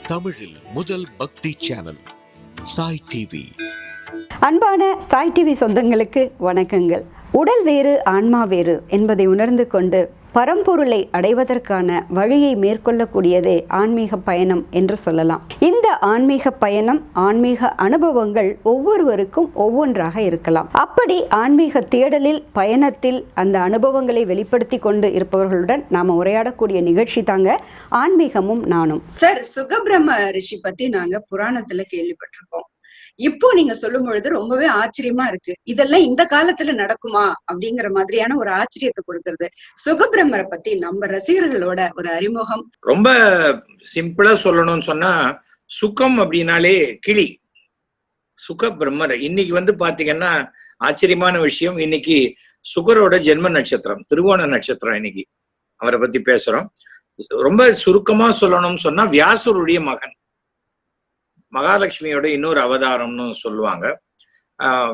தமிழில் முதல் பக்தி சேனல் சாய் டிவி. அன்பான சாய் டிவி சொந்தங்களுக்கு வணக்கங்கள். உடல் வேறு ஆன்மா வேறு என்பதை உணர்ந்து கொண்டு பரம்பொருளை அடைவதற்கான வழியை மேற்கொள்ளக்கூடியதே ஆன்மீக பயணம் என்று சொல்லலாம். இந்த ஆன்மீக பயணம், ஆன்மீக அனுபவங்கள் ஒவ்வொருவருக்கும் ஒவ்வொன்றாக இருக்கலாம். அப்படி ஆன்மீக தேடலில், பயணத்தில் அந்த அனுபவங்களை வெளிப்படுத்தி கொண்டு இருப்பவர்களுடன் நாம உரையாடக்கூடிய நிகழ்ச்சி தாங்க ஆன்மீகமும் நானும். சார், சுகபிரம்ம ரிஷி பத்தி நாங்க புராணத்துல கேள்விப்பட்டிருக்கோம். இப்போ நீங்க சொல்லும் பொழுது ரொம்பவே ஆச்சரியமா இருக்கு. இதெல்லாம் இந்த காலத்துல நடக்குமா அப்படிங்கிற மாதிரியான ஒரு ஆச்சரியத்தை கொடுக்கறது. சுகபிரம்மரை பத்தி நம்ம ரசிகர்களோட ஒரு அறிமுகம். ரொம்ப சிம்பிளா சொல்லணும்னு சொன்னா, சுகம் அப்படின்னாலே கிளி. சுகபிரம்மர் இன்னைக்கு பாத்தீங்கன்னா ஆச்சரியமான விஷயம். இன்னைக்கு சுகரோட ஜென்ம நட்சத்திரம், திருவோண நட்சத்திரம். இன்னைக்கு அவரை பத்தி பேசுறோம். ரொம்ப சுருக்கமா சொல்லணும்னு சொன்னா, வியாசருடைய மகன், மகாலட்சுமியோட இன்னொரு அவதாரம்னு சொல்லுவாங்க.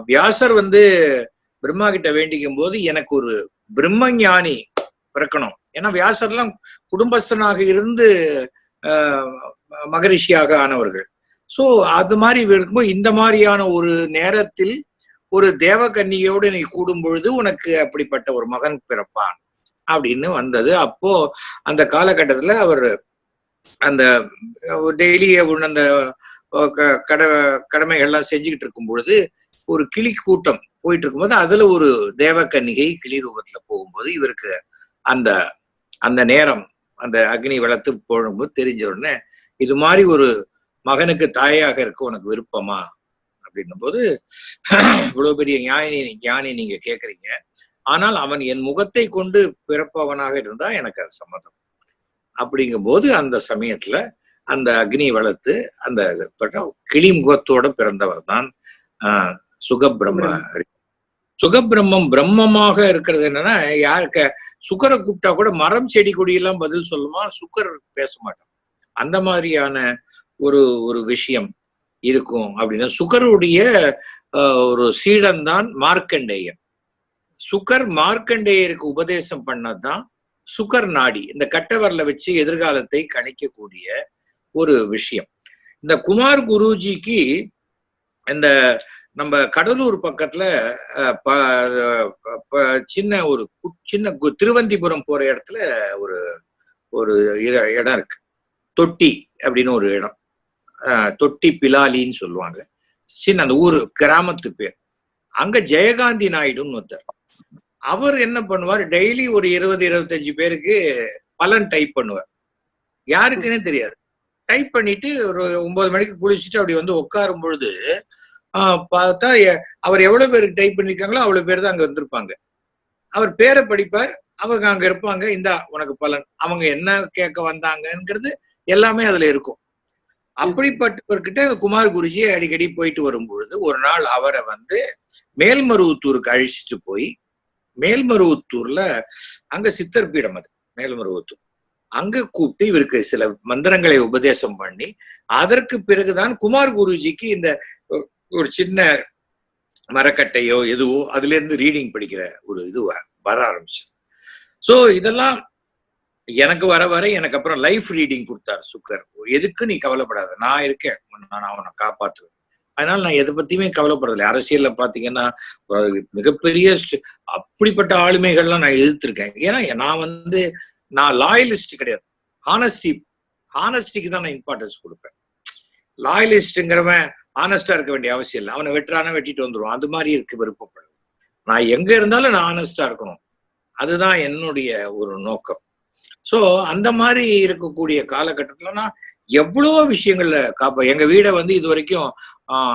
வியாசர் பிரம்மா கிட்ட வேண்டிக்கும் போது, எனக்கு ஒரு பிரம்ம ஞானி பிறக்கணும். ஏன்னா வியாசர்லாம் குடும்பஸ்தனாக இருந்து மகரிஷியாக ஆனவர்கள். சோ அது மாதிரி இருக்கும்போது, இந்த மாதிரியான ஒரு நேரத்தில் ஒரு தேவகன்னிகையோடு நீ கூடும் பொழுது உனக்கு அப்படிப்பட்ட ஒரு மகன் பிறப்பான் அப்படின்னு வந்தது. அப்போ அந்த காலகட்டத்துல அவர் அந்த டெய்லி அந்த கடமைகள்லாம் செஞ்சுக்கிட்டு இருக்கும் பொழுது, ஒரு கிளி கூட்டம் போயிட்டு இருக்கும்போது அதுல ஒரு தேவகன்னிகை கிளி ரூபத்துல போகும்போது, இவருக்கு அந்த அந்த நேரம் அந்த அக்னி வளர்த்து போகும்போது தெரிஞ்ச உடனே, இது மாதிரி ஒரு மகனுக்கு தாயாக இருக்க உனக்கு விருப்பமா அப்படின்னும் போது, இவ்வளவு பெரிய ஞானி நீங்க கேக்குறீங்க, ஆனால் அவன் என் முகத்தை கொண்டு பிறப்பவனாக இருந்தா எனக்கு அது சம்மதம் அப்படிங்கும் போது, அந்த சமயத்துல அந்த அக்னி வளர்த்து அந்த கிளி முகத்தோட பிறந்தவர் தான் சுகபிரம்ம. சுகபிரம்மம் பிரம்மமாக இருக்கிறது என்னன்னா, யாருக்கு சுகரை கூப்பிட்டா கூட மரம் செடி கொடியெல்லாம் பதில் சொல்லுமா, சுகர் பேச மாட்டான். அந்த மாதிரியான ஒரு ஒரு விஷயம் இருக்கும். அப்படின்னா சுகருடைய ஒரு சீடன் தான் மார்க்கண்டேயன். சுகர் மார்க்கண்டேயருக்கு உபதேசம் பண்ணதுதான் சுகர் நாடி, இந்த கட்டவரல வச்சு எதிர்காலத்தை கணிக்கக்கூடிய ஒரு விஷயம். இந்த குமார் குருஜிக்கு இந்த நம்ம கடலூர் பக்கத்துல சின்ன திருவந்திபுரம் போற இடத்துல ஒரு ஒரு இடம் இருக்கு, தொட்டி அப்படின்னு ஒரு இடம். தொட்டி பிலாலின்னு சொல்லுவாங்க. சின்ன அந்த ஊரு கிராமத்து பேர். அங்க ஜெயகாந்தி நாயுடுன்னு ஒருத்தர். அவர் என்ன பண்ணுவார், டெய்லி ஒரு 20-25 பேருக்கு பலன் டைப் பண்ணுவார். யாருக்குன்னே தெரியாது. டைப் பண்ணிட்டு ஒரு 9 மணிக்கு குளிச்சுட்டு அப்படி உட்காரும் பொழுது பார்த்தா, அவர் எவ்வளவு பேருக்கு டைப் பண்ணிருக்காங்களோ அவ்வளவு பேர் தான் அங்க வந்திருப்பாங்க. அவர் பேரை படிப்பார், அவங்க அங்க இருப்பாங்க. இந்தா உனக்கு பலன். அவங்க என்ன கேட்க வந்தாங்கங்கிறது எல்லாமே அதுல இருக்கும். அப்படிப்பட்டவர்கிட்ட குமார் குருஜி அடிக்கடி போயிட்டு வரும் பொழுது, ஒரு நாள் அவரை மேல்மருவத்தூருக்கு அழிச்சிட்டு போய், மேல்மருவத்தூர்ல அங்க சித்தர் பீடம், அது மேல்மருவத்தூர், அங்க கூப்பிட்டு இவருக்கு சில மந்திரங்களை உபதேசம் பண்ணி, அதற்கு பிறகுதான் குமார் குருஜிக்கு இந்த ஒரு சின்ன மரக்கட்டையோ எதுவோ அதுல இருந்து ரீடிங் படிக்கிற ஒரு இது வர ஆரம்பிச்சது. சோ இதெல்லாம் எனக்கு வர வர எனக்கு அப்புறம் லைஃப் ரீடிங் கொடுத்தாரு சுக்கர். எதுக்கு நீ கவலைப்படாத, நான் இருக்கேன், நான் அவனை காப்பாற்றுவேன். அதனால நான் எதை பத்தியுமே கவலைப்படுறதில்லை. அரசியல்ல பாத்தீங்கன்னா மிகப்பெரிய அப்படிப்பட்ட ஆளுமைகள்லாம் நான் எதிர்த்திருக்கேன். ஏன்னா நான் லாயலிஸ்ட் கிடையாது. ஹானஸ்டிக்கு தான் நான் இம்பார்ட்டன்ஸ் கொடுப்பேன். லாயலிஸ்ட்ங்கிறவன் ஹானஸ்டா இருக்க வேண்டிய அவசியம் இல்லை. அவனை வெட்டிட்டு வந்துடுவான். அது மாதிரி இருக்கு விருப்பப்படுது. நான் எங்க இருந்தாலும் நான் ஹானஸ்டா இருக்கணும். அதுதான் என்னுடைய ஒரு நோக்கம். சோ அந்த மாதிரி இருக்கக்கூடிய காலகட்டத்துல நான் எவ்வளவோ விஷயங்கள்ல எங்க வீடை இது வரைக்கும்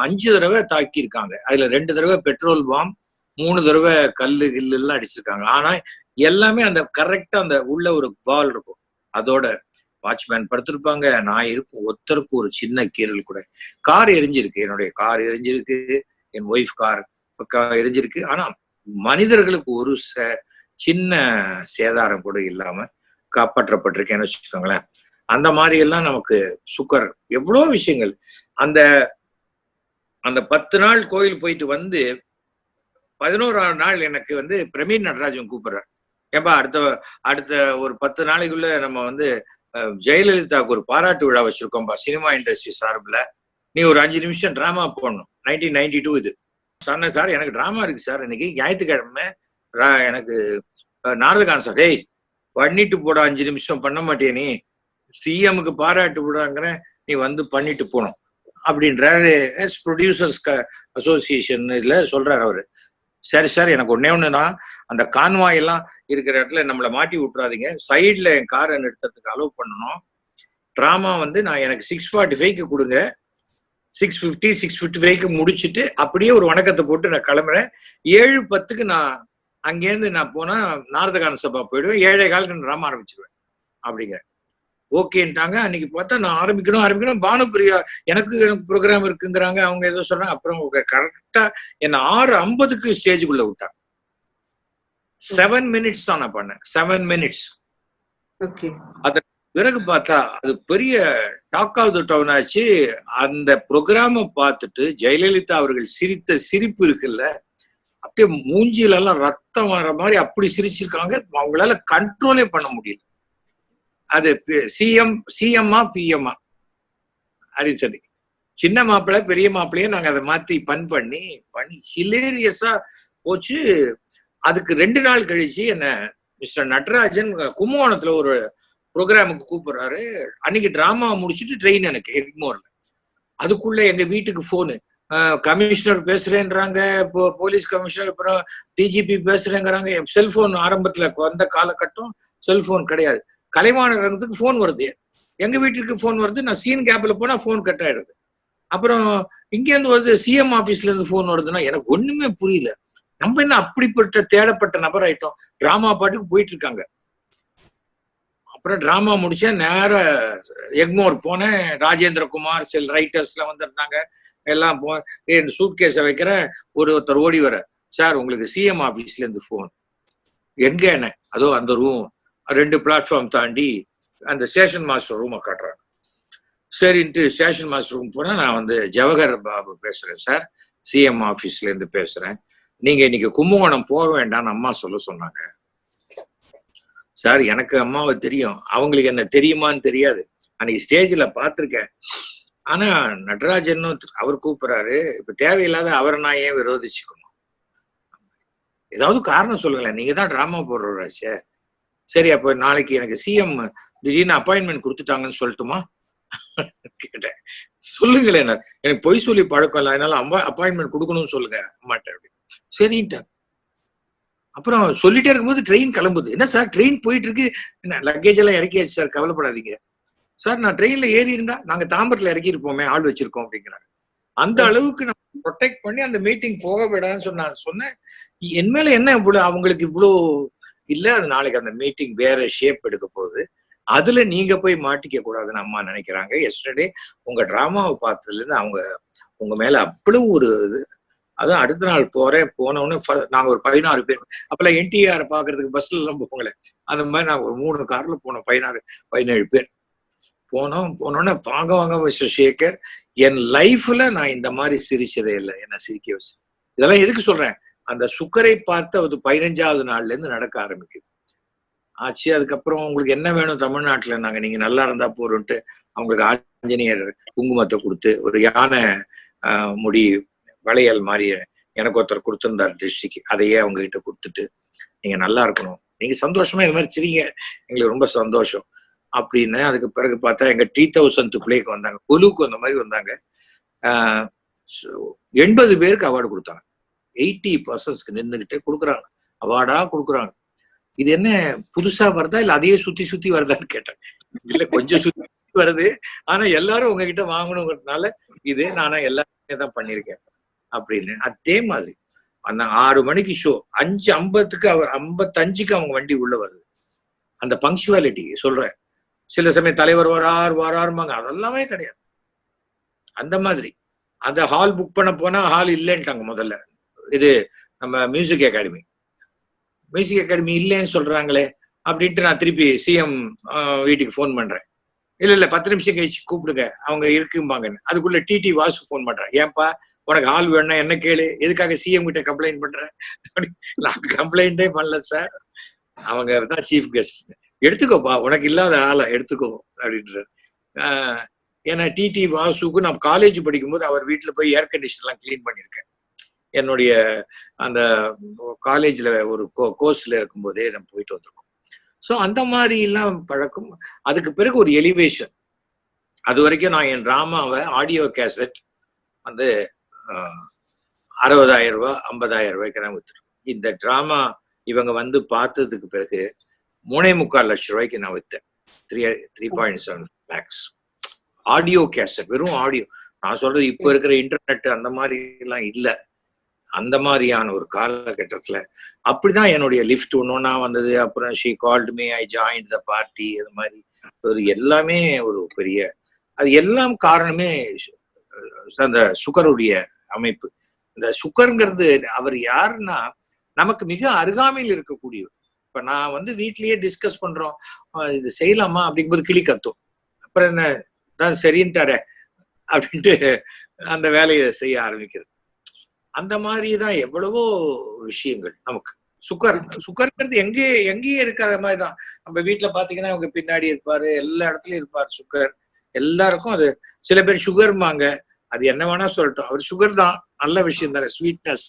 5 தடவை தாக்கி இருக்காங்க. அதுல 2 தடவை பெட்ரோல் பாம், 3 தடவை கல்லு எல்லாம் அடிச்சிருக்காங்க. ஆனா எல்லாமே அந்த கரெக்டா அந்த உள்ள ஒரு வால் இருக்கும், அதோட வாட்ச்மேன் படுத்திருப்பாங்க, நான் இருக்கும். ஒருத்தருக்கு ஒரு சின்ன கீரல் கூட. கார் எரிஞ்சிருக்கு, என்னுடைய கார் எரிஞ்சிருக்கு, என் ஒய்ஃப் கார் எரிஞ்சிருக்கு. ஆனா மனிதர்களுக்கு ஒரு சின்ன சேதாரம் கூட இல்லாம காப்பாற்றப்பட்டிருக்கேன்னு வச்சுக்கோங்களேன். அந்த மாதிரி எல்லாம் நமக்கு சுக்கர் எவ்வளோ விஷயங்கள். அந்த அந்த 10 நாள் கோயில் போயிட்டு 11ஆம் நாள் எனக்கு பிரமீன் நடராஜன் கூப்பிடுறார். ஏன்பா அடுத்த ஒரு 10 நாளைக்குள்ள நம்ம ஜெயலலிதாவுக்கு ஒரு பாராட்டு விழா வச்சிருக்கோம்பா சினிமா இண்டஸ்ட்ரி சார்பில், நீ ஒரு 5 நிமிஷம் டிராமா போடணும். 1992 இது. சொன்னேன் சார் எனக்கு டிராமா இருக்கு சார், இன்னைக்கு ஞாயிற்றுக்கிழமை எனக்கு நாரதகான் சார். ஏய் பண்ணிட்டு போட 5 நிமிஷம் பண்ண மாட்டே நீ, சிஎம்முக்கு பாராட்டு விடாங்கிற, நீ வந்து பண்ணிட்டு போனோம் அப்படின்றாரு. ப்ரொடியூசர்ஸ் அசோசியேஷன் இதுல சொல்றாரு அவரு. சரி சார் எனக்கு ஒண்ணுதான், அந்த கான்வாய் எல்லாம் இருக்கிற இடத்துல நம்மளை மாட்டி விட்டுறாதீங்க, சைட்ல என் காரை நிறுத்தத்துக்கு அலோவ் பண்ணணும். டிராமா வந்து நான் எனக்கு 6:45 கொடுங்க, 6:50 6:55 முடிச்சுட்டு அப்படியே ஒரு வணக்கத்தை போட்டு நான் கிளம்புறேன். 7:10 நான் அங்கேருந்து நான் போனா நாரதகான சபா போயிடுவேன், 7:15 டிராமா ஆரம்பிச்சிருவேன் அப்படிங்கிற. ஓகேன்ட்டாங்க. அன்னைக்கு பார்த்தா நான் ஆரம்பிக்கணும். பானுப்பிரியா எனக்கு ப்ரோக்ராம் இருக்குங்கிறாங்க, அவங்க ஏதோ சொல்றாங்க. அப்புறம் கரெக்டா என்ன 6:50 ஸ்டேஜுக்குள்ள விட்டாங்க. 7 மினிட்ஸ் தான் நான் பண்ணேன், 7 மினிட்ஸ். அத பிறகு பார்த்தா அது பெரிய டாக் ஆஃப் த டவுன் ஆச்சு. அந்த ப்ரோக்ராம பார்த்துட்டு ஜெயலலிதா அவர்கள் சிரித்த சிரிப்பு இருக்குல்ல, அப்படியே மூஞ்சில எல்லாம் ரத்தம் வர மாதிரி அப்படி சிரிச்சிருக்காங்க. அவங்களால கண்ட்ரோலே பண்ண முடியல. அது சிஎம்மா பிஎம்மா அப்படின்னு சொல்லி சின்ன மாப்பிள்ளை பெரிய மாப்பிள்ளையே நாங்க அதை மாத்தி பண்ணி ஹிலேரியஸா போச்சு. அதுக்கு 2 நாள் கழிச்சு என்ன மிஸ்டர் நடராஜன் கும்பகோணத்துல ஒரு ப்ரோக்ராமுக்கு கூப்பிடுறாரு. அன்னைக்கு டிராமா முடிச்சுட்டு ட்ரெயின் எனக்கு எக்மோர்ல. அதுக்குள்ள எங்க வீட்டுக்கு போனு, கமிஷனர் பேசுறேன்றாங்க, போலீஸ் கமிஷனர், அப்புறம் டிஜிபி பேசுறேங்கிறாங்க. செல்போன் ஆரம்பத்துல வந்த காலகட்டம் செல்போன் கிடையாது. கலைவாணருக்கு போன் வருது, எங்க வீட்டுக்கு போன் வருது. நான் சீன் கேப்ல போனா போன் கட் ஆயிடுது. அப்புறம் இங்க இருந்து வருது, சிஎம் ஆபீஸ்ல இருந்து போன் வருதுன்னா எனக்கு ஒண்ணுமே புரியல. நம்ம என்ன அப்படிப்பட்ட தேடப்பட்ட நபர் ஆயிட்டோம். டிராமா பாட்டுக்கு போயிட்டு இருக்காங்க. அப்புறம் டிராமா முடிச்சேன், நேர எக்மோர் போனேன். ராஜேந்திரகுமார் சில ரைட்டர்ஸ்ல வந்திருந்தாங்க எல்லாம். சூட் கேஸை வைக்கிறேன், ஒருத்தர் ஓடி வர, சார் உங்களுக்கு சிஎம் ஆபீஸ்ல இருந்து போன். எங்க என்ன? அதோ அந்த ரூம் 2 பிளாட்ஃபார்ம் தாண்டி அந்த ஸ்டேஷன் மாஸ்டர் ரூமை காட்டுறாங்க. சரின்ட்டு ஸ்டேஷன் மாஸ்டர் ரூம் போனா, நான் வந்து ஜவஹர் பாபு பேசுறேன் சார், சிஎம் ஆபீஸ்ல இருந்து பேசுறேன், நீங்க இன்னைக்கு கும்பகோணம் போக வேண்டாம்னு அம்மா சொல்ல சொன்னாங்க. சார் எனக்கு அம்மாவை தெரியும், அவங்களுக்கு என்ன தெரியுமான்னு தெரியாது. அன்னைக்கு ஸ்டேஜ்ல பார்த்திருக்கேன். ஆனா நடராஜன் அவர் கூப்பிடுறாரு, இப்ப தேவையில்லாத அவரை நான் ஏன் விரோதிச்சுக்கணும்? ஏதாவது காரணம் சொல்லுங்களேன், நீங்க தான் டிராமா போடுறாச்சே. சரி அப்ப நாளைக்கு எனக்கு சிஎம் திடீர்னு அப்பாயின்மெண்ட் கொடுத்துட்டாங்கன்னு சொல்லட்டுமா கேட்டேன். சொல்லுங்களேன், எனக்கு பொய் சொல்லி பழக்கம் இல்லை, அதனால அப்பாயின்மெண்ட் கொடுக்கணும்னு சொல்லுங்க அம்மாட்ட அப்படின்னு. சரின்ட்டாங்க. அப்புறம் சொல்லிட்டே இருக்கும்போது ட்ரெயின் கிளம்புது. என்ன சார் ட்ரெயின் போயிட்டு இருக்கு, என்ன லக்கேஜ் எல்லாம் இறக்கியாச்சு சார், கவலைப்படாதீங்க சார். நான் ட்ரெயின்ல ஏறி இருந்தா நாங்க தாம்பரத்துல இறக்கி இருப்போமே, ஆள் வச்சிருக்கோம் அப்படிங்கிறாங்க. அந்த அளவுக்கு நம்ம ப்ரொடெக்ட் பண்ணி அந்த மீட்டிங் போக விடான்னு சொன்னேன். என் மேல என்ன இவ்வளவு அவங்களுக்கு இவ்வளோ இல்ல, அது நாளைக்கு அந்த மீட்டிங் வேற ஷேப் எடுக்க போகுது, அதுல நீங்க போய் மாட்டிக்க கூடாதுன்னு அம்மா நினைக்கிறாங்க. எஸ்டர்டே உங்க டிராமாவை பார்த்ததுல இருந்து அவங்க உங்க மேல அவ்வளவு ஒரு இது. அதான் அடுத்த நாள் போனோன்னு நாங்க ஒரு 16 பேர், அப்பெல்லாம் என்டிஆர் பாக்குறதுக்கு பஸ்ல எல்லாம் போங்களே, அந்த மாதிரி நாங்க ஒரு 3 கார்ல போனோம், 16-17 பேர் போனோன்னு வாங்க மிஸ்டர் சேகர், என் லைஃப்ல நான் இந்த மாதிரி சிரிச்சதே இல்லை, என்ன சிரிக்க வச்சு. இதெல்லாம் எதுக்கு சொல்றேன், அந்த சுக்கரை பார்த்து அது 15ஆவது நாள்ல இருந்து நடக்க ஆரம்பிக்குது ஆச்சு. அதுக்கப்புறம் உங்களுக்கு என்ன வேணும் தமிழ்நாட்டுல, நாங்க நீங்க நல்லா இருந்தா போறோம்ட்டு அவங்களுக்கு ஆஞ்சநேயர் குங்குமத்தை கொடுத்து, ஒரு யானை முடி வளையல் மாதிரி எனக்கு ஒருத்தர் கொடுத்திருந்தார் திருஷ்டிக்கு, அதையே அவங்க கிட்ட கொடுத்துட்டு, நீங்க நல்லா இருக்கணும், நீங்க சந்தோஷமா இது மாதிரி சிரிங்க, எங்களுக்கு ரொம்ப சந்தோஷம் அப்படின்னு. அதுக்கு பிறகு பார்த்தா எங்க 3000th பிளேக்கு வந்தாங்க, குலுக்கு அந்த மாதிரி வந்தாங்க. 80 பேருக்கு அவார்டு கொடுத்தாங்க. 80 பர்சன்ஸ்க்கு நின்றுகிட்டே கொடுக்குறாங்க, அவார்டா கொடுக்குறாங்க. இது என்ன புதுசா வருதா இல்ல அதையே சுத்தி வருதான்னு கேட்டேன். இல்ல கொஞ்சம் சுத்தி வருது, ஆனா எல்லாரும் உங்ககிட்ட வாங்கணுங்கிறதுனால இது நானா எல்லாருமே தான் பண்ணிருக்கேன் அப்படின்னு. அதே மாதிரி அந்த 6 மணிக்கு ஷோ, 5:50க்கு 55க்கு அவங்க வண்டி உள்ள வருது. அந்த பங்க்சுவாலிட்டி சொல்றேன். சில சமயம் தலைவர் வராருமாங்க, அதெல்லாமே கிடையாது. அந்த மாதிரி அந்த ஹால் புக் பண்ண போனா ஹால் இல்லைன்ட்டாங்க முதல்ல. இது நம்ம மியூசிக் அகாடமி இல்லைன்னு சொல்றாங்களே அப்படின்ட்டு நான் திருப்பி சிஎம் வீட்டுக்கு ஃபோன் பண்றேன். இல்ல 10 நிமிஷம் கழிச்சு கூப்பிடுங்க, அவங்க இருக்கும்பாங்கன்னு. அதுக்குள்ள டிடி வாசு ஃபோன் பண்றேன், ஏன்பா உனக்கு ஆள் வேணும்னா என்ன கேளு, எதுக்காக சிஎம் கிட்ட கம்ப்ளைண்ட் பண்றேன்? நான் கம்ப்ளைண்டே பண்ணல சார், அவங்க தான் சீஃப் கெஸ்ட், எடுத்துக்கோப்பா, உனக்கு இல்லாத ஆளை எடுத்துக்கோ அப்படின்ற. ஏன்னா டிடி வாசுக்கு நான் காலேஜ் படிக்கும்போது அவர் வீட்டுல போய் ஏர் கண்டிஷன் எல்லாம் கிளீன் பண்ணியிருக்கேன். என்னுடைய அந்த காலேஜ்ல ஒரு கோர்ஸ்ல இருக்கும்போதே நம்ம போயிட்டு வந்திருக்கோம். ஸோ அந்த மாதிரி எல்லாம் பழக்கம். அதுக்கு பிறகு ஒரு எலிவேஷன். அது வரைக்கும் நான் என் டிராமாவை ஆடியோ கேசட் வந்து 60,000 ரூபாய் 50,000 ரூபாய்க்கு தான் வித்துருக்கோம். இந்த டிராமா இவங்க வந்து பார்த்ததுக்கு பிறகு 3.25 லட்சம் ரூபாய்க்கு நான் வித்தேன். 3.7 lakhs ஆடியோ கேசட், வெறும் ஆடியோ. நான் சொல்றது இப்ப இருக்கிற இன்டர்நெட் அந்த மாதிரி எல்லாம் இல்ல. அந்த மாதிரியான ஒரு காலகட்டத்துல அப்படிதான் என்னுடைய லிஃப்ட் ஒன்னொன்னா வந்தது. அப்புறம் she called me, I joined the party. அது மாதிரி ஒரு எல்லாமே ஒரு பெரிய, அது எல்லாம் காரணமே அந்த சுகருடைய அமைப்பு. இந்த சுகருங்கிறது அவர் யாருன்னா நமக்கு மிக அருகாமையில் இருக்கக்கூடியவர். இப்ப நான் வந்து வீட்லயே டிஸ்கஸ் பண்றோம், இது செய்யலாமா அப்படிங்கும்போது கிளி கத்தும். அப்புறம் என்ன தான் சரின்ட்டாரே அப்படின்ட்டு அந்த வேலையை செய்ய ஆரம்பிக்கிறது. அந்த மாதிரிதான் எவ்வளவோ விஷயங்கள் நமக்கு. சுகர்ங்கிறது எங்கேயே இருக்கிற மாதிரிதான். நம்ம வீட்டுல பாத்தீங்கன்னா அவங்க பின்னாடி இருப்பாரு, எல்லா இடத்துலயும் இருப்பாரு சுகர். எல்லாருக்கும் அது, சில பேர் சுகர்மாங்க, அது என்ன வேணா சொல்லட்டும், அவர் சுகர் தான், நல்ல விஷயம் தானே, ஸ்வீட்னஸ்.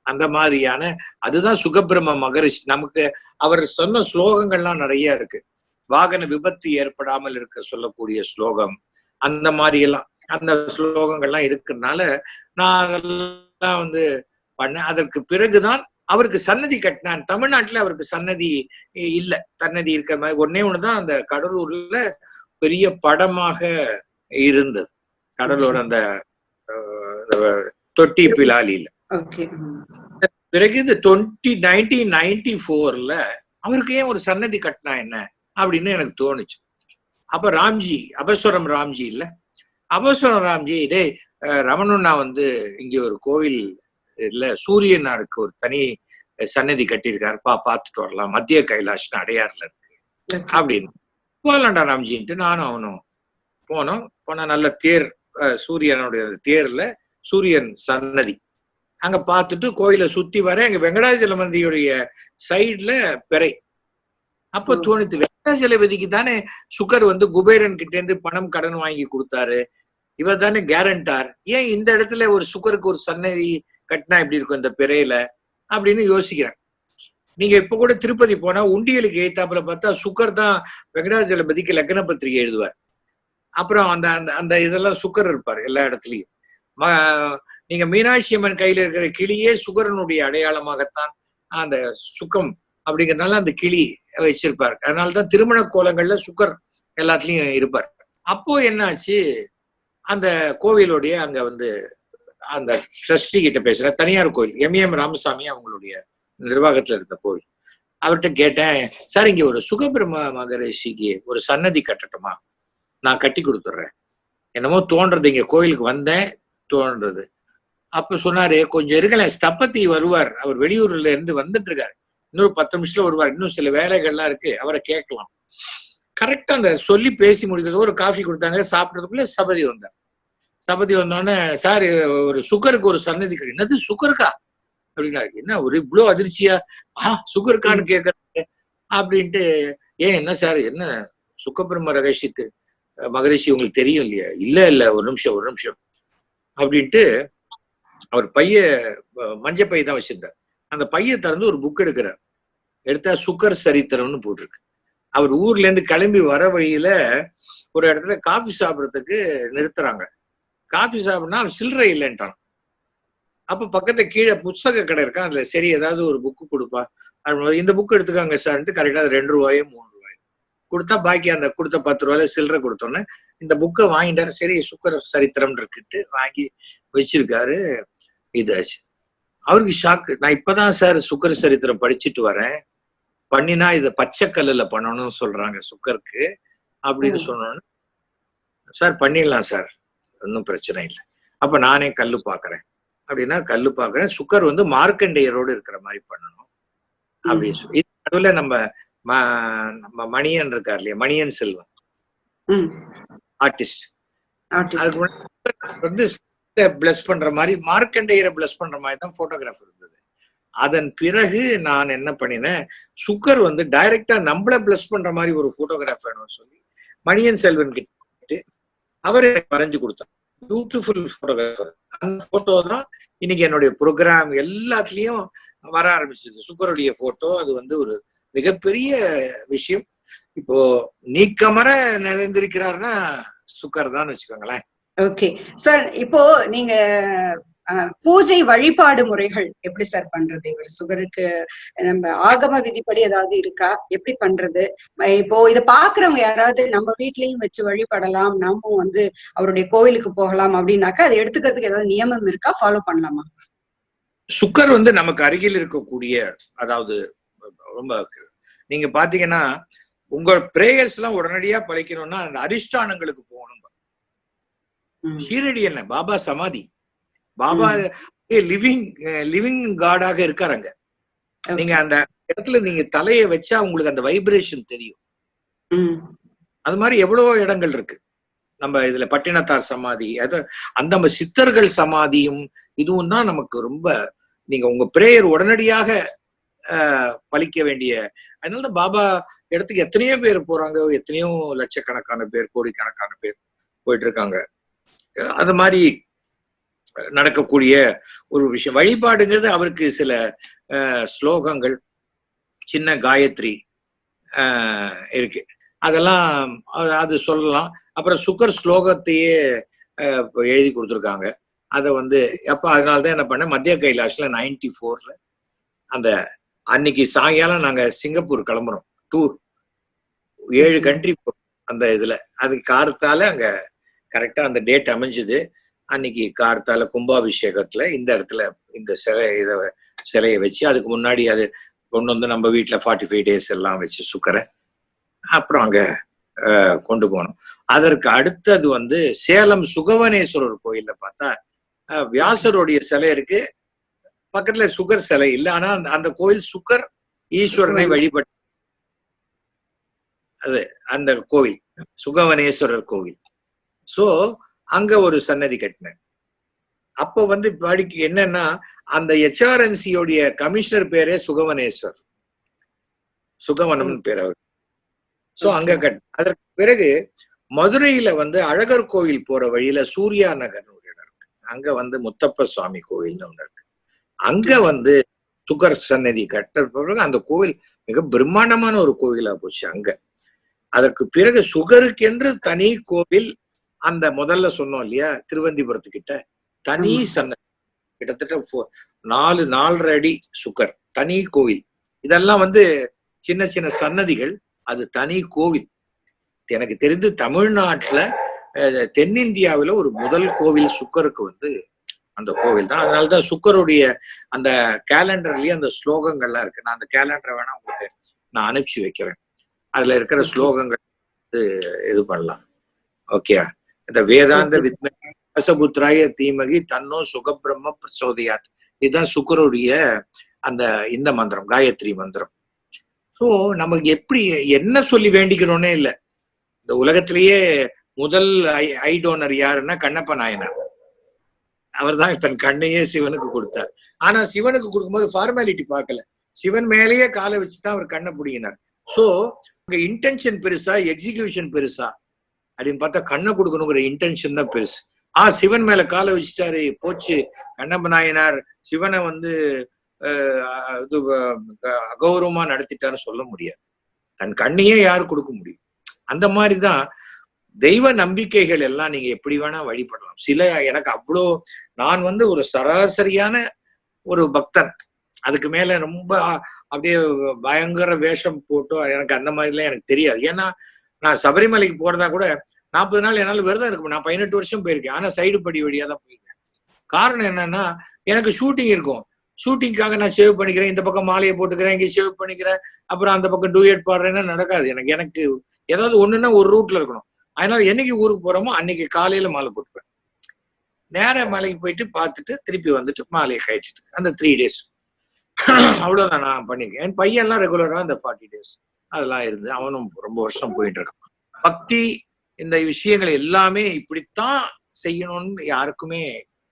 அந்த மாதிரியான அதுதான் சுகபிரம்ம மகரிஷி. நமக்கு அவர் சொன்ன ஸ்லோகங்கள்லாம் நிறைய இருக்கு. வாகன விபத்து ஏற்படாமல் இருக்க சொல்லக்கூடிய ஸ்லோகம், அந்த மாதிரி எல்லாம் அந்த ஸ்லோகங்கள்லாம் இருக்கிறதுனால நான் அதெல்லாம் வந்து பண்ணேன். அதற்கு பிறகுதான் அவருக்கு சன்னதி கட்டினான். தமிழ்நாட்டுல அவருக்கு சன்னதி இல்ல. சன்னதி இருக்கிற மாதிரி ஒன்னே ஒண்ணுதான் அந்த கடலூர்ல பெரிய படமாக இருந்தது. கடலூர் அந்த தொட்டி பிலாலியில. பிறகு இந்த 1994 அவருக்கு ஏன் ஒரு சன்னதி கட்டினா என்ன அப்படின்னு எனக்கு தோணுச்சு. அப்ப ராம்ஜி, அபஸ்வரம் ராம்ஜி இல்ல, அபஸ்வரம் ராம்ஜி, டே ரமணண்ணா வந்து இங்க ஒரு கோவில் இல்ல சூரியனாருக்கு ஒரு தனி சன்னதி கட்டியிருக்காருப்பா, பார்த்துட்டு வரலாம், மத்திய கைலாஷ்னு அடையாறுல இருக்கு அப்படின்னு. போகலாண்டா ராம்ஜின்ட்டு நானும் அவனும் போனோம். போனா நல்ல தேர், சூரியனுடைய தேர்ல சூரியன் சன்னதி அங்க பார்த்துட்டு கோயிலை சுத்தி வர, அங்க வெங்கடாஜலபதியுடைய சைட்ல பெறை. அப்ப தோணித்து, வெங்கடாஜலபதிக்கு தானே சுகர் வந்து குபேரன் கிட்ட இருந்து பணம் கடன் வாங்கி கொடுத்தாரு, இவர் தானே கேரண்டார், ஏன் இந்த இடத்துல ஒரு சுகருக்கு ஒரு சன்னதி கட்டினா எப்படி இருக்கும் இந்த பிறையில அப்படின்னு யோசிக்கிறேன். நீங்க இப்ப கூட திருப்பதி போனா உண்டியலுக்கு எய்த்தாப்புல பார்த்தா சுகர் தான் வெங்கடாஜலபதிக்கு லக்ன பத்திரிகை எழுதுவார். அப்புறம் அந்த அந்த இதெல்லாம் சுகர் இருப்பார் எல்லா இடத்துலயும். நீங்க மீனாட்சி அம்மன் கையில இருக்கிற கிளியே சுகரனுடைய அடையாளமாகத்தான் அந்த சுகம் அப்படிங்கிறதுனால அந்த கிளி வச்சிருப்பார். அதனாலதான் திருமண கோலங்கள்ல சுகர் எல்லாத்துலயும் இருப்பார். அப்போ என்னாச்சு, அந்த கோவிலுடைய அங்க வந்து அந்த ட்ரஸ்டி கிட்ட பேசுற, தனியார் கோயில், எம் ராமசாமி அவங்களுடைய நிர்வாகத்துல இருந்த கோயில், அவர்கிட்ட கேட்டேன், சார் இங்க ஒரு சுகபிரம்ம மகரிஷிக்கு ஒரு சன்னதி கட்டட்டுமா, நான் கட்டி கொடுத்துட்றேன், என்னமோ தோன்றது, இங்க கோயிலுக்கு வந்தேன் தோன்றது. அப்ப சொன்னாரு, கொஞ்சம் இருக்கல, ஸ்தபதி வருவார், அவர் வெளியூர்ல இருந்து வந்துட்டு இருக்காரு, இன்னொரு 10 நிமிஷத்துல வருவார், இன்னும் சில வேலைகள்லாம் இருக்கு, அவரை கேட்கலாம். கரெக்டா அந்த சொல்லி பேசி முடிக்கிறது, ஒரு காஃபி கொடுத்தாங்க, சாப்பிட்றதுக்குள்ள சபதி வந்தார். சபதி வந்தோடனே, சார் ஒரு சுகருக்கு ஒரு சன்னதி கிடையாது. என்னது சுகருக்கா அப்படின்னாரு. என்ன ஒரு இவ்வளோ அதிர்ச்சியா, சுகருக்கான்னு கேட்கறாரு அப்படின்ட்டு. ஏன் என்ன சார், என்ன சுகபிரம்ம ரகசியத்து மகரிஷி உங்களுக்கு தெரியும் இல்லையா? இல்ல ஒரு நிமிஷம் அப்படின்ட்டு அவர் பைய மஞ்ச பை தான் வச்சிருந்தார். அந்த பைய திறந்து ஒரு புக் எடுக்கிறார். எடுத்தா சுகர் சரித்திரம்னு போட்டிருக்கு. அவர் ஊர்ல இருந்து கிளம்பி வர வழியில ஒரு இடத்துல காஃபி சாப்பிடறதுக்கு நிறுத்துறாங்க. காஃபி சாப்பிடனா அவன் சில்லறை இல்லைன்ட்டான். அப்ப பக்கத்துல கீழே புத்தக கடை இருக்கான், அதுல சரி ஏதாவது ஒரு புக்கு கொடுப்பா, இந்த புக் எடுத்துக்காங்க சார்ன்ட்டு கரெக்டா 2 ரூபாயோ 3 ரூபாயோ கொடுத்தா, பாக்கி அந்த கொடுத்த 10 ரூபாயில சில்லறை கொடுத்தோன்னே இந்த புக்கை வாங்கிட்டாரு. சரி சுக்கர சரித்திரம் இருக்குட்டு வாங்கி வச்சிருக்காரு. இதாச்சு. அவருக்கு ஷாக்கு. நான் இப்பதான் சார் சுக்கர சரித்திரம் படிச்சுட்டு வரேன், பண்ணினா இதை பச்சை கல்லுல பண்ணணும்னு சொல்றாங்க சுக்கருக்கு அப்படின்னு சொன்னோன்னு, சார் பண்ணிடலாம் சார், ஒன்றும் பிரச்சனை இல்லை, அப்ப நானே கல்லு பாக்குறேன் அப்படின்னா கல்லு பாக்குறேன். சுக்கர் வந்து மார்க்கண்டேயரோடு இருக்கிற மாதிரி பண்ணணும் அப்படின்னு சொல்லி, நடுவுல நம்ம மணியன் இருக்கார் இல்லையா, மணியன் செல்வன் ஆர்டிஸ்ட், அதுக்கு வந்து பிளஸ் பண்ற மாதிரி, மார்க்கண்டேயரை பிளஸ் பண்ற மாதிரி தான் போட்டோகிராஃப் இருந்தது. அதன் பிறகு நான் என்ன பண்ணினேன், சுகர் வந்து டைரக்டா நம்மள பிளஸ் பண்ற மாதிரி ஒரு போட்டோகிராஃப் வேணும்னு சொல்லி மணியன் செல்வன் கிட்ட அவர் எனக்கு வரைஞ்சு கொடுத்தார். Beautiful photographer. அந்த போட்டோ தான் இன்னைக்கு என்னுடைய ப்ரோக்ராம் எல்லாத்துலயும் வர ஆரம்பிச்சது. சுகருடைய போட்டோ அது வந்து ஒரு மிகப்பெரிய விஷயம். இப்போ நீக்கமர நிறைந்திருக்கிறாருன்னா சுகர் தான் வச்சுக்கோங்களேன். ஓகே சார், இப்போ நீங்க பூஜை வழிபாடு முறைகள் எப்படி சார் பண்றது? இவர் சுகருக்கு நம்ம ஆகம விதிப்படி ஏதாவது இருக்கா? எப்படி பண்றது? இப்போ இதை பாக்குறவங்க யாராவது நம்ம வீட்லயும் வச்சு வழிபடலாம், நாமும் வந்து அவருடைய கோவிலுக்கு போகலாம் அப்படின்னாக்கா அதை எடுத்துக்கிறதுக்கு ஏதாவது நியமம் இருக்கா? ஃபாலோ பண்ணலாமா? சுகர் வந்து நமக்கு அருகில் இருக்கக்கூடிய, அதாவது ரொம்ப நீங்க பாத்தீங்கன்னா உங்க பிரேயர்ஸ் எல்லாம் உடனடியா பழிக்கணும்னா அந்த அதிஷ்டானங்களுக்கு போகணும். ஷீரடி என்ன பாபா சமாதி, பாபா லிவிங் காடாக இருக்காருங்க. நீங்க அந்த இடத்துல நீங்க தலையை வச்சா உங்களுக்கு அந்த வைப்ரேஷன் தெரியும். அது மாதிரி எவ்வளவோ இடங்கள் இருக்கு நம்ம இதுல. பட்டினத்தார் சமாதி, அது அந்த சித்தர்கள் சமாதியும் இதுவும் தான் நமக்கு ரொம்ப, நீங்க உங்க பிரேயர் உடனடியாக பலிக்க வேண்டிய. அதனாலதான் பாபா இடத்துக்கு எத்தனையோ பேர் போறாங்க, எத்தனையோ லட்சக்கணக்கான பேர், கோடிக்கணக்கான பேர் போயிட்டு இருக்காங்க. அது மாதிரி நடக்கக்கூடிய ஒரு விஷயம். வழிபாடுங்கிறது அவருக்கு சில ஸ்லோகங்கள், சின்ன காயத்ரி இருக்கு, அதெல்லாம் அது சொல்லலாம். அப்புறம் சுகர் ஸ்லோகத்தையே எழுதி கொடுத்துருக்காங்க. அதை வந்து அப்ப அதனாலதான் என்ன பண்ணேன், மத்திய கைலாஷ்ல 94ல அந்த அன்னைக்கு சாயங்காலம் நாங்க சிங்கப்பூர் கிளம்புறோம் டூர், 7 கண்ட்ரி அந்த இதுல. அதுக்கு காரத்தால அங்க கரெக்டா அந்த டேட் அமைஞ்சுது. அன்னைக்கு கார்த்தால கும்பாபிஷேகத்துல இந்த இடத்துல இந்த சிலையை வச்சு, அதுக்கு முன்னாடி அது கொண்டு வந்து நம்ம வீட்டுல 45 days எல்லாம் வச்சு சுக்கரை அப்புறம் அங்க கொண்டு போனோம். அதற்கு அடுத்தது வந்து சேலம் சுகவனேஸ்வரர் கோயில்ல பார்த்தா வியாசருடைய சிலை இருக்கு, பக்கத்துல சுகர் சிலை இல்லை. ஆனா அந்த கோயில் சுகர் ஈஸ்வரனை வழிபட்ட அது அந்த கோவில் சுகவனேஸ்வரர் கோவில். சோ அங்க ஒரு சன்னதி கட்டினேன். அப்போ வந்து படிக்க என்னன்னா, அந்த HRNC-யோடைய கமிஷனர் பேரே சுகவனேஸ்வர், சுகவனம் பேர் அவர். சோ அங்க அதற்கு பிறகு மதுரையில வந்து அழகர் கோவில் போற வழியில சூர்யா நகர்னு ஒரு இடம் இருக்கு. அங்க வந்து முத்தப்ப சுவாமி கோவில்னு ஒண்ணு இருக்கு. அங்க வந்து சுகர் சன்னதி கட்ட பிறகு அந்த கோவில் மிக பிரம்மாண்டமான ஒரு கோவிலா போச்சு அங்க. அதற்கு பிறகு சுகருக்கென்று தனி கோவில், அந்த முதல்ல சொன்னோம் இல்லையா திருவந்திபுரத்துக்கிட்ட தனி சன்னதி, கிட்டத்தட்ட 4.5 அடி சுகர் தனி கோவில். இதெல்லாம் வந்து சின்ன சின்ன சன்னதிகள், அது தனி கோவில். எனக்கு தெரிந்து தமிழ்நாட்டுல தென்னிந்தியாவில ஒரு முதல் கோவில் சுக்கருக்கு வந்து அந்த கோவில் தான். அதனாலதான் சுக்கருடைய அந்த கேலண்டர்லயே அந்த ஸ்லோகங்கள்லாம் இருக்கு. நான் அந்த கேலண்டரை வேணா உங்களுக்கு நான் அனுப்பிச்சு வைக்கிறேன். அதுல இருக்கிற ஸ்லோகங்கள் இது பண்ணலாம். ஓகே, இந்த வேதாந்த வித்மசபுத்ராய தீமகி தன்னோ சுகபிரம்ம பிரசோதயாத், இதுதான் சுக்கருடைய அந்த இந்த மந்திரம், காயத்ரி மந்திரம். சோ நமக்கு எப்படி என்ன சொல்லி வேண்டிக்கிறோன்னே இல்லை. இந்த உலகத்திலேயே முதல் ஐ டோனர் யாருன்னா கண்ணப்ப நாயனார். அவர் தான் தன் கண்ணையே சிவனுக்கு கொடுத்தார். ஆனா சிவனுக்கு கொடுக்கும்போது ஃபார்மாலிட்டி பார்க்கல, சிவன் மேலேயே காலை வச்சுதான் அவர் கண்ணை பிடிங்கினார். சோ இன்டென்ஷன் பெருசா எக்ஸிகியூஷன் பெருசா அப்படின்னு பார்த்தா கண்ணை கொடுக்கணுங்கிற இன்டென்ஷன் தான் பெருசு. சிவன் மேல காலை வச்சுட்டாரு, போச்சு, கண்ணப்ப நாயனார் சிவனை வந்து இது அகௌரவமா நடத்திட்டாருன்னு சொல்ல முடியாது. தன் கண்ணையே யாரு கொடுக்க முடியும்? அந்த மாதிரிதான் தெய்வ நம்பிக்கைகள் எல்லாம் நீங்க எப்படி வேணா வழிபடலாம். சில எனக்கு அவ்வளோ, நான் வந்து ஒரு சராசரியான ஒரு பக்தன், அதுக்கு மேல ரொம்ப அப்படியே பயங்கர வேஷம் போட்டோ எனக்கு அந்த மாதிரிலாம் எனக்கு தெரியாது. ஏன்னா நான் சபரிமலைக்கு போறதா கூட 40 நாள் என்னால விரதம் இருக்கும். நான் 18 வருஷம் போயிருக்கேன். ஆனா சைடு படி வழியா தான் போயிருக்கேன். காரணம் என்னன்னா, எனக்கு ஷூட்டிங் இருக்கும், ஷூட்டிங்காக நான் சேவ் பண்ணிக்கிறேன், இந்த பக்கம் மாலையை போட்டுக்கிறேன், இங்கே சேவ் பண்ணிக்கிறேன், அப்புறம் அந்த பக்கம் டூயட் பாடுறேன்னா நடக்காது. எனக்கு ஏதாவது ஒண்ணுன்னா ஒரு ரூட்ல இருக்கணும். அதனால என்னைக்கு ஊருக்கு போறோமோ அன்னைக்கு காலையில மாலை போட்டுப்பேன். நேர மலைக்கு போயிட்டு பார்த்துட்டு திருப்பி வந்துட்டு மாலையை கழிச்சிட்டு அந்த 3 days அவ்வளவுதான் நான் பண்ணிருக்கேன். என் பையன்லாம் ரெகுலரா இந்த 40 days அதெல்லாம் இருந்து அவனும் ரொம்ப வருஷம் போயிட்டு இருக்கான். பக்தி இந்த விஷயங்கள் எல்லாமே இப்படித்தான் செய்யணும்னு யாருக்குமே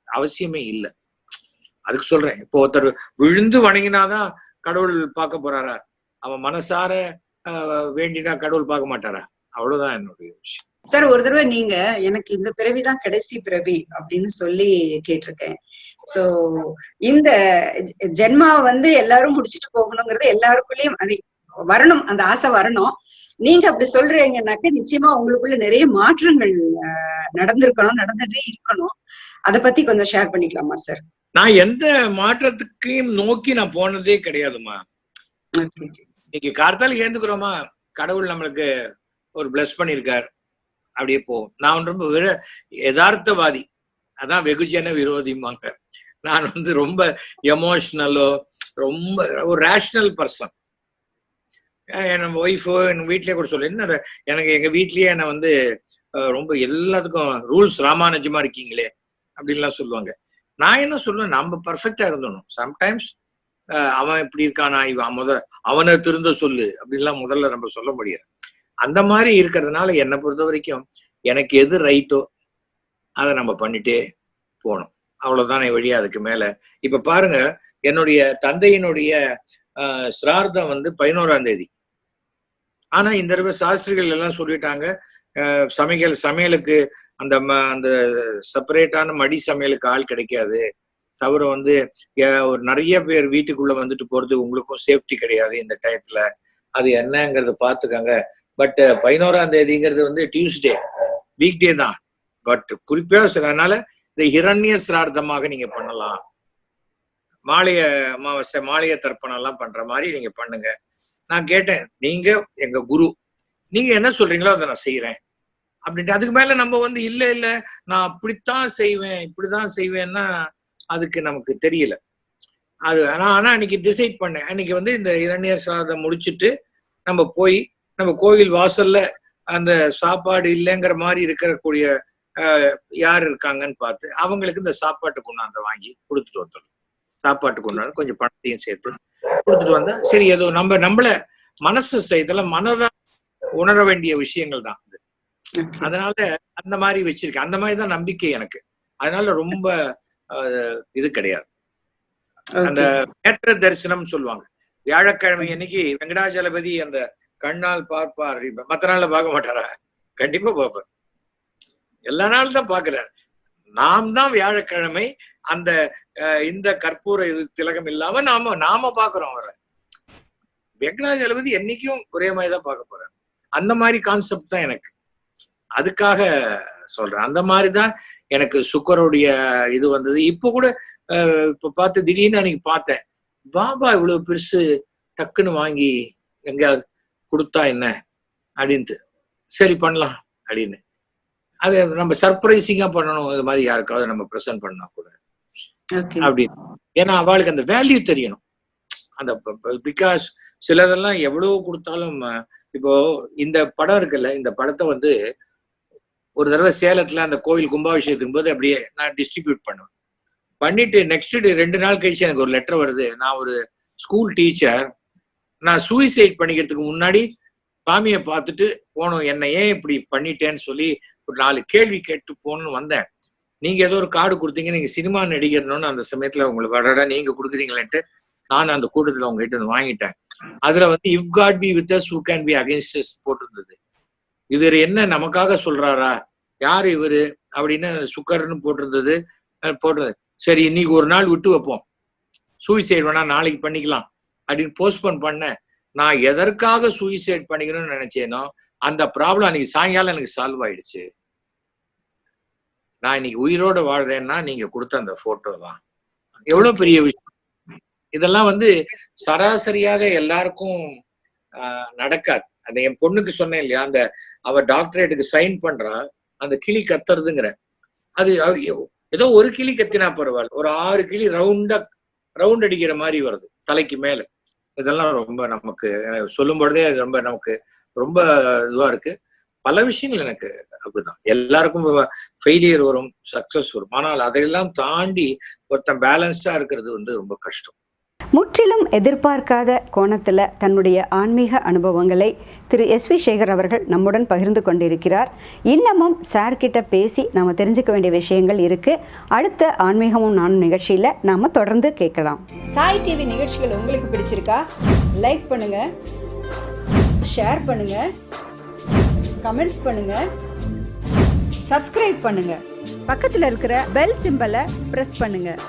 அவசியமே இல்லை. அதுக்கு சொல்றேன். இப்போ ஒருத்தர் விழுந்து வணங்கினாதான் கடவுள் பார்க்க போறாரா? அவன் மனசார வேண்டினா கடவுள் பார்க்க மாட்டாரா? அவ்வளவுதான் என்னுடைய விஷயம். சார், ஒரு தடவை நீங்க எனக்கு இந்த பிறவிதான் கடைசி பிறவி அப்படின்னு சொல்லி கேட்டிருக்கேன். சோ இந்த ஜென்மா எல்லாரும் முடிச்சுட்டு போகணுங்கிறது எல்லாருக்குள்ளயும் அது வரணும், அந்த ஆசை வரணும். நீங்க அப்படி சொல்றீங்கன்னாக்க நிச்சயமா உங்களுக்குள்ள நிறைய மாற்றங்கள் நடந்திருக்கணும், நடந்துட்டே இருக்கணும். அத பத்தி கொஞ்சம் ஷேர் பண்ணிக்கலாமா சார்? நான் எந்த மாற்றத்துக்கையும் நோக்கி நான் போனதே கிடையாதுமா. இன்னைக்கு கார்த்தால ஏந்துக்கிறோமா, கடவுள் நம்மளுக்கு ஒரு பிளஸ் பண்ணிருக்கார், அப்படியே போகும். நான் ரொம்ப யதார்த்தவாதி, அதான் வெகுஜன விரோதிமாங்க. நான் ரொம்ப எமோஷனலோ ரொம்ப ஒரு ரேஷனல் பர்சன். என் ஒய்ஃபோ என் வீட்லயே கூட சொல்ல, என்ன எனக்கு எங்க வீட்லயே என்னை ரொம்ப எல்லாத்துக்கும் ரூல்ஸ் ராமானுஜமா இருக்கீங்களே அப்படின்லாம் சொல்லுவாங்க. நான் என்ன சொல்லுவேன், நம்ம பர்ஃபெக்டா இருந்தணும். சம்டைம்ஸ் அவன் இப்படி இருக்கானா, இவன் அவனை திருந்த சொல்லு அப்படின்லாம் முதல்ல நம்ம சொல்ல முடியாது. அந்த மாதிரி இருக்கிறதுனால என்னை பொறுத்த வரைக்கும் எனக்கு எது ரைட்டோ அதை நம்ம பண்ணிட்டே போகணும், அவ்வளவுதானே வழியா. அதுக்கு மேல இப்ப பாருங்க, என்னுடைய தந்தையினுடைய சிரார்த்தம் 11ஆம் தேதி. ஆனா இந்த தடவை சாஸ்திரிகள் எல்லாம் சொல்லிட்டாங்க, சமையலுக்கு அந்த செப்பரேட்டான மடி சமையலுக்கு ஆள் கிடைக்காது. தவிர ஒரு நிறைய பேர் வீட்டுக்குள்ள வந்துட்டு போறது உங்களுக்கும் சேஃப்டி கிடையாது இந்த டயத்துல, அது என்னங்கிறத பாத்துக்கங்க. பட் 11ஆம் தேதிங்கிறது டியூஸ்டே, வீக் டே தான். பட் குறிப்பா அதனால இந்த ஹிரண்ய சிரார்த்தமாக நீங்க பண்ணலாம். மாலைய அமாவாசை, மாலைய தர்ப்பணம் எல்லாம் பண்ற மாதிரி நீங்க பண்ணுங்க. நான் கேட்டேன், நீங்க எங்க குரு, நீங்க என்ன சொல்றீங்களோ அதை நான் செய்யறேன் அப்படின்ட்டு. அதுக்கு மேல நம்ம இல்ல நான் அப்படித்தான் செய்வேன் இப்படிதான் செய்வேன்னா அதுக்கு நமக்கு தெரியல. அது ஆனா அன்னைக்கு டிசைட் பண்ணேன். அன்னைக்கு இந்த இரண்ய சிரார்த்தம் முடிச்சுட்டு நம்ம போய் நம்ம கோவில் வாசல்ல அந்த சாப்பாடு இல்லைங்கிற மாதிரி இருக்கக்கூடிய யார் இருக்காங்கன்னு பார்த்து அவங்களுக்கு இந்த சாப்பாட்டு கொண்டாந்து வாங்கி கொடுத்துட்டு வந்தோம். சாப்பாட்டு கொண்டாந்து கொஞ்சம் பணத்தையும் சேர்த்து கொடுத்துட்டு வந்தா சரி, ஏதோ நம்மள மனசு இதெல்லாம் மனதா உணர வேண்டிய விஷயங்கள் தான் அது. அதனால அந்த மாதிரி வச்சிருக்கேன். அந்த மாதிரிதான் நம்பிக்கை எனக்கு. அதனால ரொம்ப இது கிடையாது. அந்த நேத்திர தரிசனம் சொல்லுவாங்க, வியாழக்கிழமை அன்னைக்கு வெங்கடாஜலபதி அந்த கண்ணால் பார்ப்பார், மத்த நாள்ல பார்க்க மாட்டாரா? கண்டிப்பா பார்ப்பார், எல்லா நாளும் தான் பாக்குறாரு. நாம் தான் வியாழக்கிழமை அந்த இந்த கற்பூர இது திலகம் இல்லாம நாம பாக்குறோம். அவரை வெங்கடாஜலபதி என்னைக்கும் ஒரே மாதிரிதான் பார்க்க போறாரு. அந்த மாதிரி கான்செப்ட் தான் எனக்கு. அதுக்காக சொல்றேன். அந்த மாதிரிதான் எனக்கு சுக்கருடைய இது வந்தது. இப்ப கூட இப்ப பார்த்து திடீர்னு அன்னைக்கு பார்த்தேன், பாபா இவ்வளவு பெருசு டக்குன்னு வாங்கி எங்கேயாவது கொடுத்தா என்ன அப்படின்ட்டு, சரி பண்ணலாம் அப்படின்னு. அது நம்ம சர்ப்ரைசிங்கா பண்ணணும், இது மாதிரி யாருக்காவது நம்ம ப்ரெசென்ட் பண்ணா கூட அப்படின்னு. ஏன்னா அவளுக்கு அந்த வேல்யூ தெரியணும். அந்த பிகாஸ் சிலதெல்லாம் எவ்வளவு கொடுத்தாலும், இப்போ இந்த படம் இருக்குல்ல, இந்த படத்தை ஒரு தடவை சேலத்துல அந்த கோவில் கும்பாபிஷேகத்துக்கும் போது அப்படியே நான் டிஸ்ட்ரிபியூட் பண்ணுவேன். பண்ணிட்டு நெக்ஸ்ட் டே 2 நாள் கழிச்சு எனக்கு ஒரு லெட்டர் வருது. நான் ஒரு ஸ்கூல் டீச்சர், நான் சூசைட் பண்ணிக்கிறதுக்கு முன்னாடி சாமியை பார்த்துட்டு போனோம், என்னை ஏன் இப்படி பண்ணிட்டேன்னு சொல்லி ஒரு 4 கேள்வி கேட்டு போகணும்னு வந்தேன். நீங்க ஏதோ ஒரு கார்டு கொடுத்தீங்க, நீங்க சினிமா நடிகர்னு அந்த சமயத்துல உங்களுக்கு வர நீங்க கொடுக்குறீங்களேன்ட்டு நான் அந்த கூட்டத்துல உங்ககிட்ட வாங்கிட்டேன். அதுல if God be with us who can be against us போட்டிருந்தது. இவர் என்ன நமக்காக சொல்றாரா, யாரு இவரு அப்படின்னு சுக்கர்னு போட்டிருந்தது. சரி இன்னைக்கு ஒரு நாள் விட்டு வைப்போம், சூசைட் வேணா நாளைக்கு பண்ணிக்கலாம் அப்படின்னு போஸ்ட்போன் பண்ண. நான் எதற்காக சூசைட் பண்ணிக்கணும்னு நினைச்சேனோ அந்த ப்ராப்ளம் அன்னைக்கு சாயங்காலம் எனக்கு சால்வ் ஆயிடுச்சு. நான் இன்னைக்கு உயிரோட வாழ்றேன்னா நீங்க கொடுத்த அந்த போட்டோ தான். எவ்வளவு பெரிய விஷயம் இதெல்லாம். சராசரியாக எல்லாருக்கும் நடக்காது. அந்த என் பொண்ணுக்கு சொன்னேன் இல்லையா, அந்த அவ டாக்டரேட்டுக்கு சைன் பண்றா, அந்த கிளி கத்துறதுங்கிற, அது ஏதோ ஒரு கிளி கத்தினா பரவாயில்ல, ஒரு 6 கிளி ரவுண்ட் அடிக்கிற மாதிரி வருது தலைக்கு மேல. இதெல்லாம் ரொம்ப நமக்கு சொல்லும் பொழுதே ரொம்ப நமக்கு ரொம்ப இதுவா இருக்கு. பல விஷயங்கள் எனக்கு அப்படிதான். எல்லாருக்கும் ஃபெயிலியர் வரும், சக்சஸ் வரும். ஆனால் அதையெல்லாம் தாண்டி ஒருத்தன் பேலன்ஸ்டா இருக்கிறது ரொம்ப கஷ்டம். முற்றிலும் எதிர்பார்க்காத கோணத்தில் தன்னுடைய ஆன்மீக அனுபவங்களை திரு எஸ்.வி. சேகர் அவர்கள் நம்முடன் பகிர்ந்து கொண்டிருக்கிறார். இன்னமும் சார்கிட்ட பேசி நாம் தெரிஞ்சுக்க வேண்டிய விஷயங்கள் இருக்குது. அடுத்த ஆன்மீகமும் நானும் நிகழ்ச்சியில் நாம் தொடர்ந்து கேட்கலாம். சாய் டிவி நிகழ்ச்சிகள் உங்களுக்கு பிடிச்சிருக்கா? லைக் பண்ணுங்கள், ஷேர் பண்ணுங்கள், கமெண்ட் பண்ணுங்கள், சப்ஸ்கிரைப் பண்ணுங்கள். பக்கத்தில் இருக்கிற பெல் சிம்பலை ப்ரெஸ் பண்ணுங்கள்.